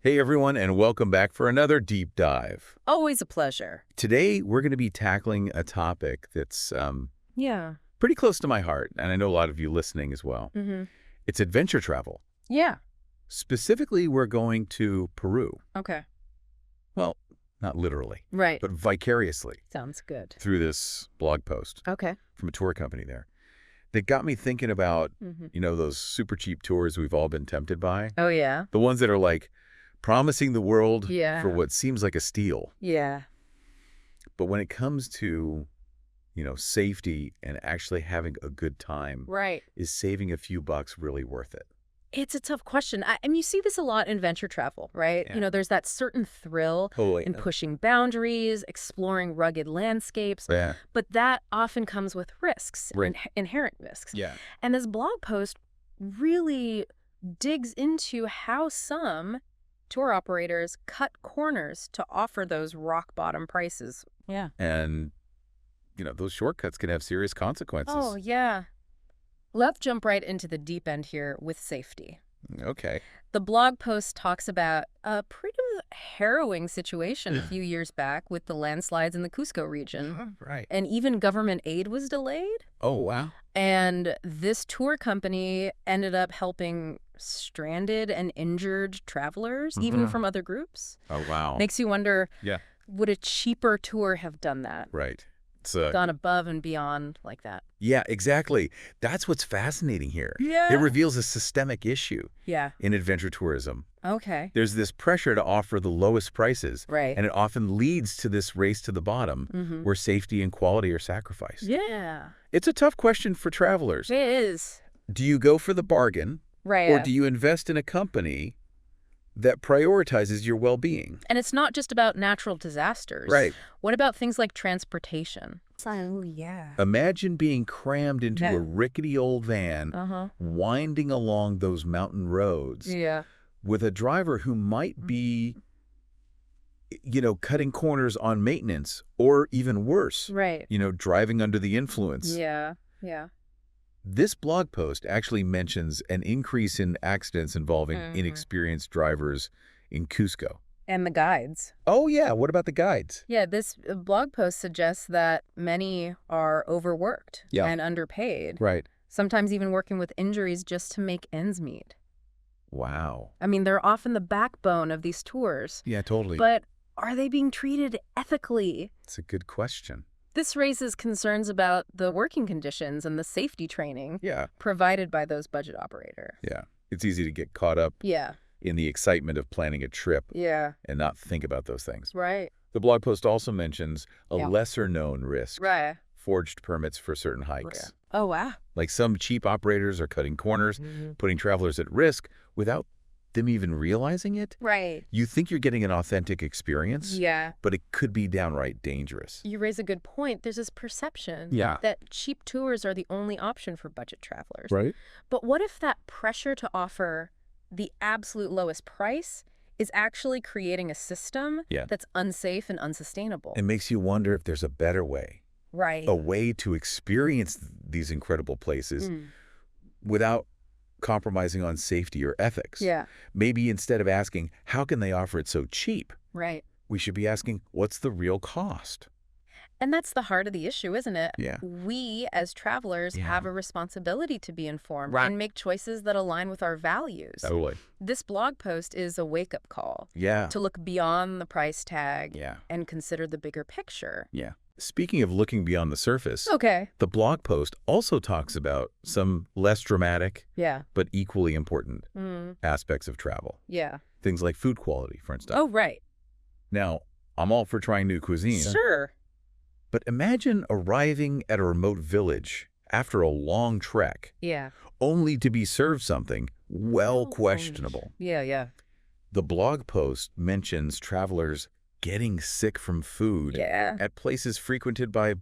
Hey everyone, and welcome back for another deep dive. Always a pleasure. Today, we're going to be tackling a topic that's Yeah. pretty close to my heart, and I know a lot of you listening as well. Mm-hmm. It's adventure travel. Yeah. Specifically, we're going to Peru. Okay. Well, not literally, Right. but vicariously Sounds good. through this blog post Okay. from a tour company there. That got me thinking about, Mm-hmm. those super cheap tours we've all been tempted by. Oh, yeah. The ones that are like promising the world Yeah. for what seems like a steal. Yeah. But when it comes to, safety and actually having a good time, Right. is saving a few bucks really worth it? It's a tough question. I mean, you see this a lot in venture travel, right? Yeah. There's that certain thrill Totally. in pushing boundaries, exploring rugged landscapes, Yeah. but that often comes with risks, Right. inherent risks. Yeah. And this blog post really digs into how some tour operators cut corners to offer those rock bottom prices. Yeah. And, those shortcuts can have serious consequences. Oh, yeah. Let's jump right into the deep end here with safety. Okay. The blog post talks about a pretty harrowing situation a few years back with the landslides in the Cusco region. Right. And even government aid was delayed. Oh, wow. And this tour company ended up helping stranded and injured travelers, even from other groups. Oh, wow. Makes you wonder, Yeah. would a cheaper tour have done that? Right. It's Gone above and beyond like that? yeah, exactly. That's what's fascinating here. Yeah. It reveals a systemic issue Yeah. in adventure tourism. Okay. There's this pressure to offer the lowest prices. Right. And it often leads to this race to the bottom where safety and quality are sacrificed. Yeah. It's a tough question for travelers. It is. Do you go for the bargain, Right. or do you invest in a company that prioritizes your well-being? And it's not just about natural disasters. Right. What about things like transportation? Oh, yeah. Imagine being crammed into Yeah. a rickety old van, Uh-huh. winding along those mountain roads Yeah. with a driver who might be, cutting corners on maintenance, or even worse, Right. driving under the influence. Yeah. Yeah. This blog post actually mentions an increase in accidents involving inexperienced drivers in Cusco. And the guides. Oh, yeah. What about the guides? Yeah, this blog post suggests that many are overworked Yeah. and underpaid, Right. sometimes even working with injuries just to make ends meet. Wow. I mean, they're often the backbone of these tours, Yeah, totally. but are they being treated ethically? It's a good question. This raises concerns about the working conditions and the safety training Yeah. provided by those budget operators. Yeah. It's easy to get caught up Yeah. in the excitement of planning a trip Yeah. and not think about those things. Right. The blog post also mentions a Yeah. lesser-known risk, Right. forged permits for certain hikes. Oh, wow. Like some cheap operators are cutting corners, putting travelers at risk without them even realizing it. Right. You think you're getting an authentic experience, Yeah. but it could be downright dangerous. You raise a good point. There's this perception Yeah. that cheap tours are the only option for budget travelers. Right? But what if that pressure to offer the absolute lowest price is actually creating a system Yeah. that's unsafe and unsustainable? It makes you wonder if there's a better way, Right. a way to experience these incredible places without compromising on safety or ethics. Yeah. Maybe instead of asking, how can they offer it so cheap, Right. we should be asking, what's the real cost? And that's the heart of the issue, isn't it? Yeah. We, as travelers, Yeah. have a responsibility to be informed Right. and make choices that align with our values. Totally. This blog post is a wake-up call Yeah. to look beyond the price tag Yeah. and consider the bigger picture. Yeah. Speaking of looking beyond the surface, Okay. the blog post also talks about some less dramatic Yeah. but equally important Mm. aspects of travel. Yeah. Things like food quality, for instance. Oh, right. Now, I'm all for trying new cuisine, Sure. but imagine arriving at a remote village after a long trek, Yeah. only to be served something, well, Oh, questionable. Yeah, yeah. The blog post mentions travelers getting sick from food Yeah. at places frequented by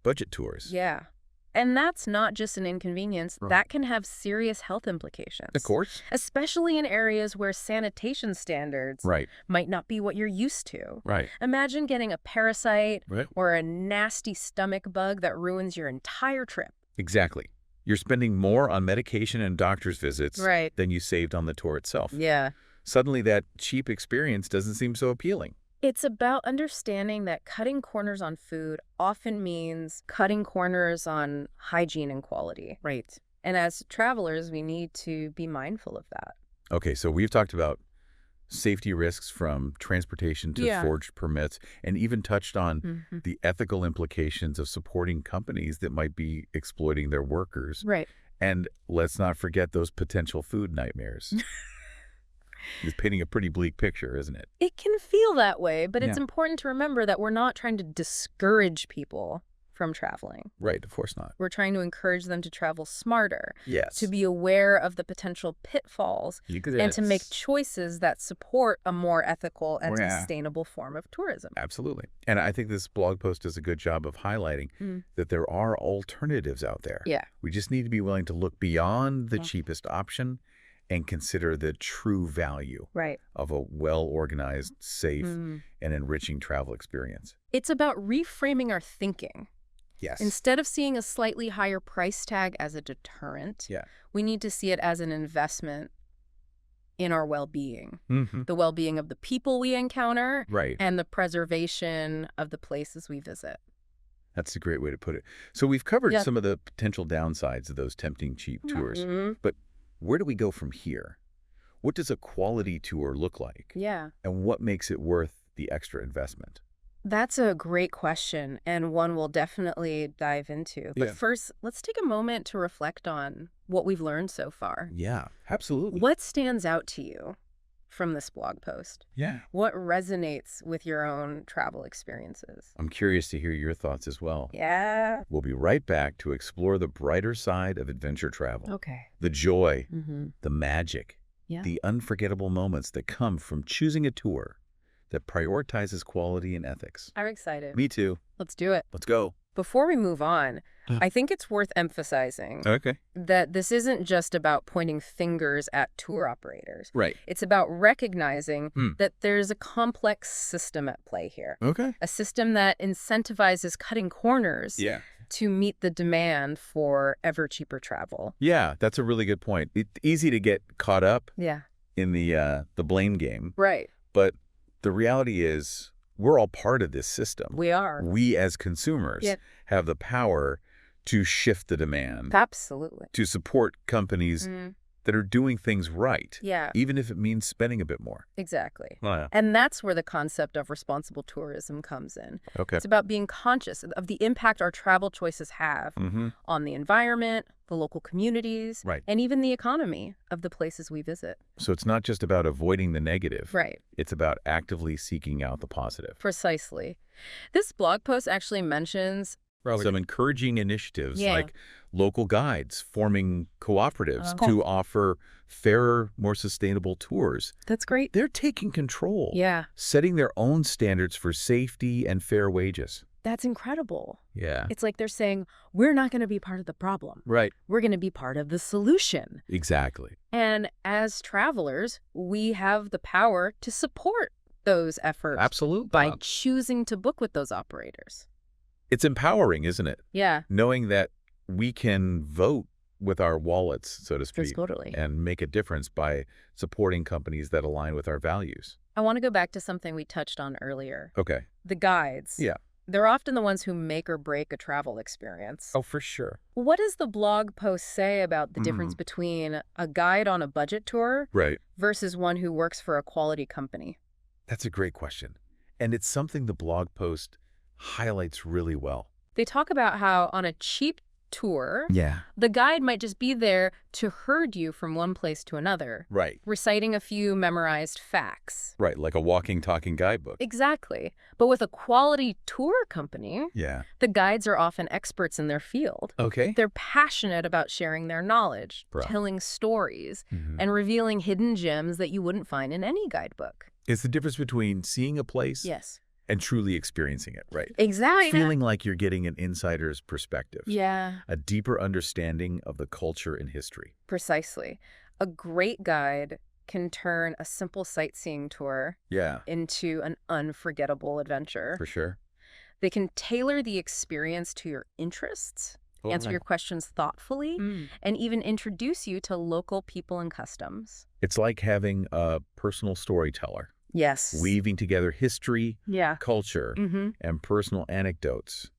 budget tours. Yeah. And that's not just an inconvenience. Right. That can have serious health implications. Of course. Especially in areas where sanitation standards Right. might not be what you're used to. Right. Imagine getting a parasite Right. or a nasty stomach bug that ruins your entire trip. Exactly. You're spending more on medication and doctor's visits Right. than you saved on the tour itself. Yeah. Suddenly that cheap experience doesn't seem so appealing. It's about understanding that cutting corners on food often means cutting corners on hygiene and quality. Right. And as travelers, we need to be mindful of that. Okay, so we've talked about safety risks from transportation to Yeah. forged permits, and even touched on Mhm. the ethical implications of supporting companies that might be exploiting their workers. Right. And let's not forget those potential food nightmares. It's painting a pretty bleak picture, isn't it? It can feel that way, but it's Yeah. important to remember that we're not trying to discourage people from traveling. Right, of course not. We're trying to encourage them to travel smarter, Yes. to be aware of the potential pitfalls, and to make choices that support a more ethical and Yeah. sustainable form of tourism. Absolutely. And I think this blog post does a good job of highlighting that there are alternatives out there. Yeah. We just need to be willing to look beyond the Yeah. cheapest option and consider the true value Right. of a well-organized, safe, Mm. and enriching travel experience. It's about reframing our thinking. Yes. Instead of seeing a slightly higher price tag as a deterrent, Yeah. we need to see it as an investment in our well-being, Mm-hmm. the well-being of the people we encounter, Right. and the preservation of the places we visit. That's a great way to put it. So we've covered Yeah. some of the potential downsides of those tempting cheap tours. Mhm. But where do we go from here? What does a quality tour look like? Yeah. And what makes it worth the extra investment? That's a great question, and one we'll definitely dive into. But Yeah. first, let's take a moment to reflect on what we've learned so far. Yeah, absolutely. What stands out to you from this blog post? Yeah. What resonates with your own travel experiences? I'm curious to hear your thoughts as well. Yeah. We'll be right back to explore the brighter side of adventure travel. Okay. The joy, Mm-hmm. the magic, Yeah. the unforgettable moments that come from choosing a tour that prioritizes quality and ethics. I'm excited. Me too. Let's do it. Let's go. Before we move on, I think it's worth emphasizing Okay. that this isn't just about pointing fingers at tour operators. Right. It's about recognizing Hmm. that there's a complex system at play here. Okay. A system that incentivizes cutting corners Yeah. to meet the demand for ever cheaper travel. Yeah, that's a really good point. It's easy to get caught up Yeah. in the blame game, Right. but the reality is we're all part of this system. We are. We as consumers Yep. have the power to shift the demand, Absolutely. to support companies that are doing things right, Yeah, even if it means spending a bit more. exactly. Oh, yeah. And that's where the concept of responsible tourism comes in. Okay. It's about being conscious of the impact our travel choices have Mm-hmm. on the environment, the local communities, Right. and even the economy of the places we visit. So it's not just about avoiding the negative. Right. It's about actively seeking out the positive. Precisely. This blog post actually mentions Some encouraging initiatives Yeah. like local guides forming cooperatives Okay. to offer fairer, more sustainable tours. that's great. They're taking control, Yeah, setting their own standards for safety and fair wages. that's incredible. Yeah. It's like they're saying, we're not going to be part of the problem. Right. We're going to be part of the solution. Exactly. And as travelers, we have the power to support those efforts Absolutely. by choosing to book with those operators. It's empowering, isn't it? Yeah, Knowing that we can vote with our wallets, so to speak, totally. and make a difference by supporting companies that align with our values. I want to go back to something we touched on earlier. Okay. The guides. Yeah. They're often the ones who make or break a travel experience. Oh, for sure. What does the blog post say about the difference Mm. between a guide on a budget tour Right. versus one who works for a quality company? That's a great question. And it's something the blog post highlights really well. They talk about how on a cheap tour, Yeah. the guide might just be there to herd you from one place to another, Right. reciting a few memorized facts. Right. Like a walking, talking guidebook. Exactly. But with a quality tour company, Yeah. the guides are often experts in their field. Okay. They're passionate about sharing their knowledge, Bro. telling stories, Mhm. and revealing hidden gems that you wouldn't find in any guidebook. It's the difference between seeing a place Yes. and truly experiencing it, right? Exactly. Feeling like you're getting an insider's perspective. Yeah, A deeper understanding of the culture and history. precisely. A great guide can turn a simple sightseeing tour Yeah, into an unforgettable adventure. for sure. They can tailor the experience to your interests answer your questions thoughtfully, Mm. and even introduce you to local people and customs. It's like having a personal storyteller, Yes. weaving together history, Yeah. culture, Mm-hmm. and personal anecdotes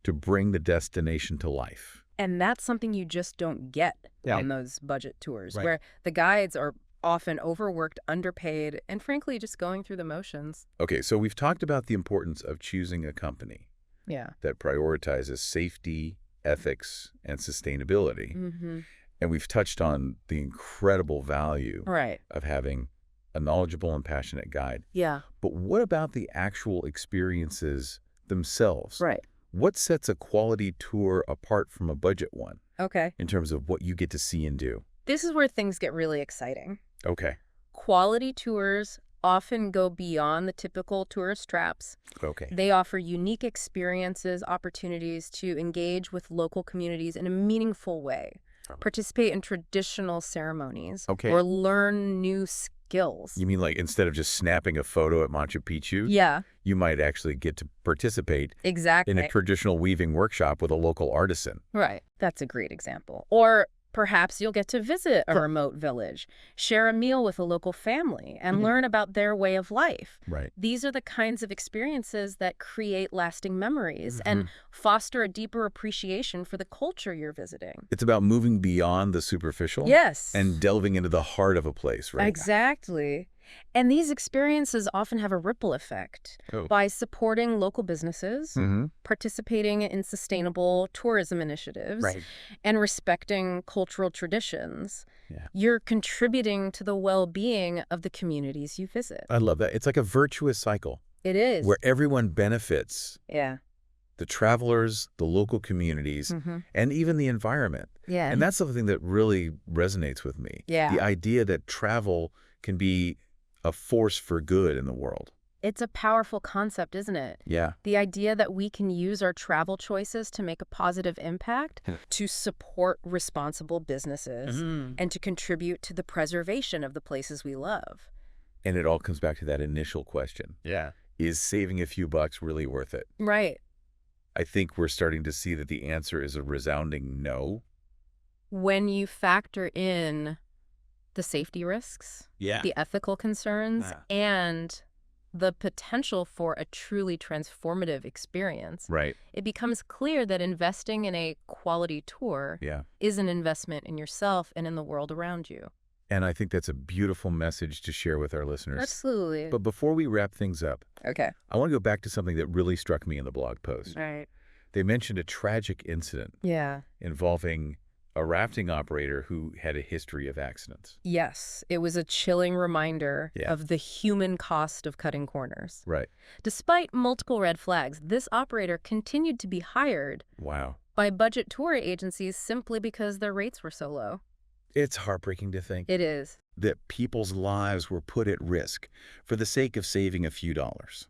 to bring the destination to life. And that's something you just don't get Yeah. on those budget tours, Right. where the guides are often overworked, underpaid, and frankly, just going through the motions. Okay, so we've talked about the importance of choosing a company Yeah. that prioritizes safety, ethics, and sustainability. Mm-hmm. And we've touched on the incredible value Right. of having a knowledgeable and passionate guide. Yeah. But what about the actual experiences themselves? Right. What sets a quality tour apart from a budget one Okay. in terms of what you get to see and do? This is where things get really exciting. Okay. Quality tours often go beyond the typical tourist traps. Okay. They offer unique experiences, opportunities to engage with local communities in a meaningful way, participate in traditional ceremonies, Okay. or learn new skills. You mean like instead of just snapping a photo at Machu Picchu, Yeah, you might actually get to participate exactly. in a traditional weaving workshop with a local artisan. Right. That's a great example. Or perhaps you'll get to visit a remote village, share a meal with a local family, and learn about their way of life. Right. These are the kinds of experiences that create lasting memories and foster a deeper appreciation for the culture you're visiting. It's about moving beyond the superficial Yes. and delving into the heart of a place, right? Exactly. And these experiences often have a ripple effect. Oh. By supporting local businesses, participating in sustainable tourism initiatives, Right. and respecting cultural traditions, Yeah. you're contributing to the well-being of the communities you visit. I love that. It's like a virtuous cycle It is. where everyone benefits, Yeah. the travelers, the local communities, and even the environment. Yeah. And that's something that really resonates with me. Yeah. The idea that travel can be a force for good in the world. It's a powerful concept, isn't it? Yeah. The idea that we can use our travel choices to make a positive impact, to support responsible businesses, and to contribute to the preservation of the places we love. And it all comes back to that initial question. Yeah. Is saving a few bucks really worth it? Right. I think we're starting to see that the answer is a resounding no. When you factor in the safety risks, Yeah. the ethical concerns, and the potential for a truly transformative experience, Right. it becomes clear that investing in a quality tour Yeah. is an investment in yourself and in the world around you. And I think that's a beautiful message to share with our listeners. Absolutely. But before we wrap things up, Okay. I want to go back to something that really struck me in the blog post. Right. They mentioned a tragic incident Yeah. involving a rafting operator who had a history of accidents. Yes, it was a chilling reminder Yeah. of the human cost of cutting corners. Right. Despite multiple red flags, this operator continued to be hired Wow. by budget tour agencies simply because their rates were so low. It's heartbreaking to think It is. that people's lives were put at risk for the sake of saving a few dollars.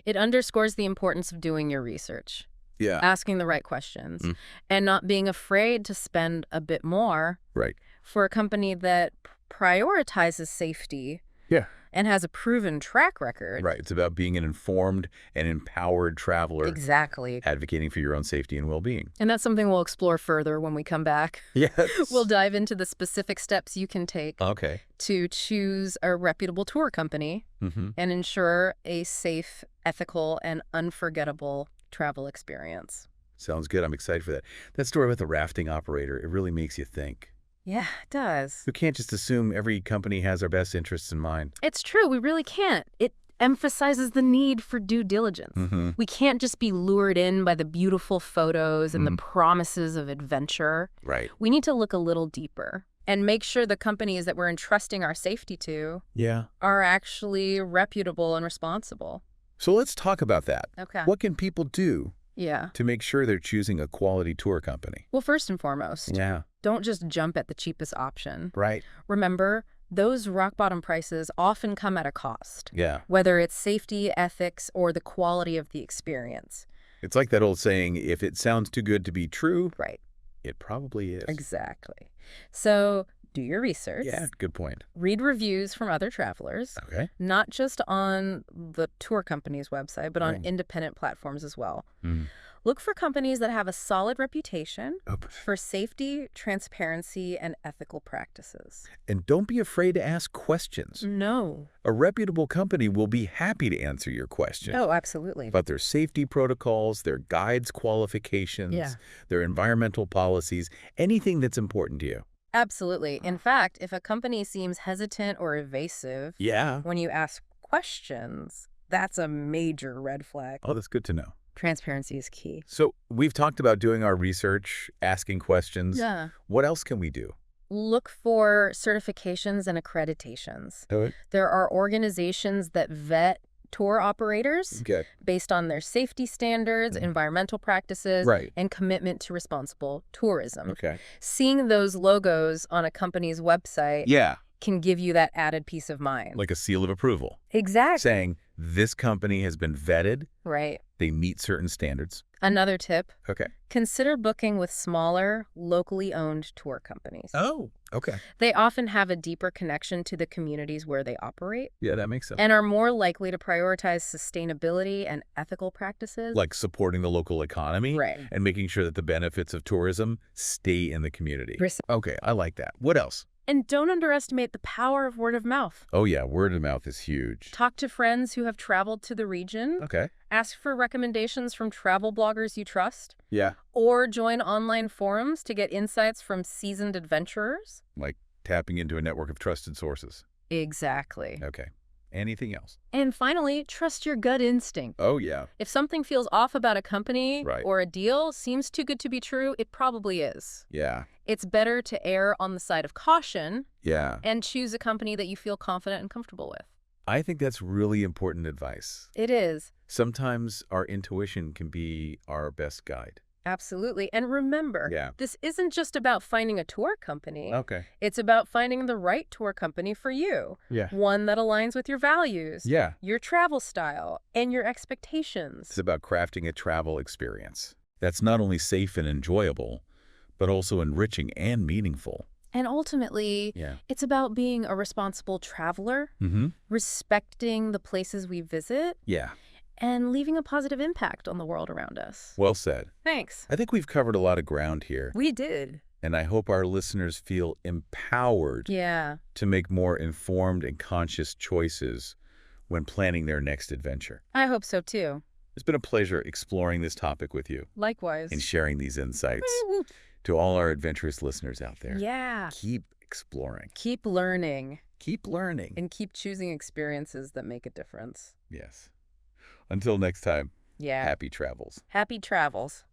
It underscores the importance of doing your research, Yeah. asking the right questions, and not being afraid to spend a bit more Right. for a company that prioritizes safety Yeah. and has a proven track record. Right. It's about being an informed and empowered traveler, Exactly. advocating for your own safety and well-being. And that's something we'll explore further when we come back. Yes. We'll dive into the specific steps you can take Okay. to choose a reputable tour company and ensure a safe, ethical, and unforgettable travel experience. Sounds good. I'm excited for that. That story about the rafting operator, it really makes you think. Yeah, it does. We can't just assume every company has our best interests in mind. It's true. We really can't. It emphasizes the need for due diligence. We can't just be lured in by the beautiful photos and the promises of adventure. Right. We need to look a little deeper and make sure the companies that we're entrusting our safety to Yeah. are actually reputable and responsible. So let's talk about that. Okay. What can people do Yeah. to make sure they're choosing a quality tour company? Well, first and foremost, Yeah. don't just jump at the cheapest option. Right. Remember, those rock bottom prices often come at a cost, Yeah. whether it's safety, ethics, or the quality of the experience. It's like that old saying, if it sounds too good to be true, Right. it probably is. Exactly. So do your research. Yeah, good point. Read reviews from other travelers, Okay. not just on the tour company's website, but on Right. independent platforms as well. Mm. Look for companies that have a solid reputation Oh, for safety, transparency, and ethical practices. and don't be afraid to ask questions. No. A reputable company will be happy to answer your question Oh, absolutely. about their safety protocols, their guides qualifications, Yeah. their environmental policies, anything that's important to you. Absolutely. In fact, if a company seems hesitant or evasive Yeah. when you ask questions, that's a major red flag. Oh, that's good to know. Transparency is key. So we've talked about doing our research, asking questions. Yeah. What else can we do? Look for certifications and accreditations. Okay. There are organizations that vet tour operators Okay. based on their safety standards, environmental practices, Right. and commitment to responsible tourism. Okay. Seeing those logos on a company's website Yeah. can give you that added peace of mind. Like a seal of approval Exactly. saying this company has been vetted, Right. they meet certain standards. Another tip, Okay. consider booking with smaller, locally owned tour companies. Oh, okay. They often have a deeper connection to the communities where they operate Yeah, that makes sense. and are more likely to prioritize sustainability and ethical practices. Like supporting the local economy Right. and making sure that the benefits of tourism stay in the community. Pres- Okay, I like that. What else? And don't underestimate the power of word of mouth. Oh, yeah, word of mouth is huge. Talk to friends who have traveled to the region. Okay. Ask for recommendations from travel bloggers you trust. Yeah. Or join online forums to get insights from seasoned adventurers. Like tapping into a network of trusted sources. Exactly. Okay. Anything else? And finally, trust your gut instinct. Oh, yeah. If something feels off about a company Right. or a deal, seems too good to be true, it probably is. Yeah. It's better to err on the side of caution Yeah. and choose a company that you feel confident and comfortable with. I think that's really important advice. It is. Sometimes our intuition can be our best guide. Absolutely. And remember, Yeah. this isn't just about finding a tour company. Okay. It's about finding the right tour company for you. Yeah. One that aligns with your values, Yeah. your travel style, and your expectations. It's about crafting a travel experience that's not only safe and enjoyable, but also enriching and meaningful. And ultimately, Yeah. it's about being a responsible traveler, Mm-hmm. respecting the places we visit, Yeah. and leaving a positive impact on the world around us. Well said. Thanks. I think we've covered a lot of ground here, We did. and I hope our listeners feel empowered Yeah. to make more informed and conscious choices when planning their next adventure. I hope so too. It's been a pleasure exploring this topic with you Likewise. and sharing these insights. To all our adventurous listeners out there, Yeah. keep exploring, Keep learning keep learning. and keep choosing experiences that make a difference. Yes. Until next time, Yeah. happy travels. Happy travels.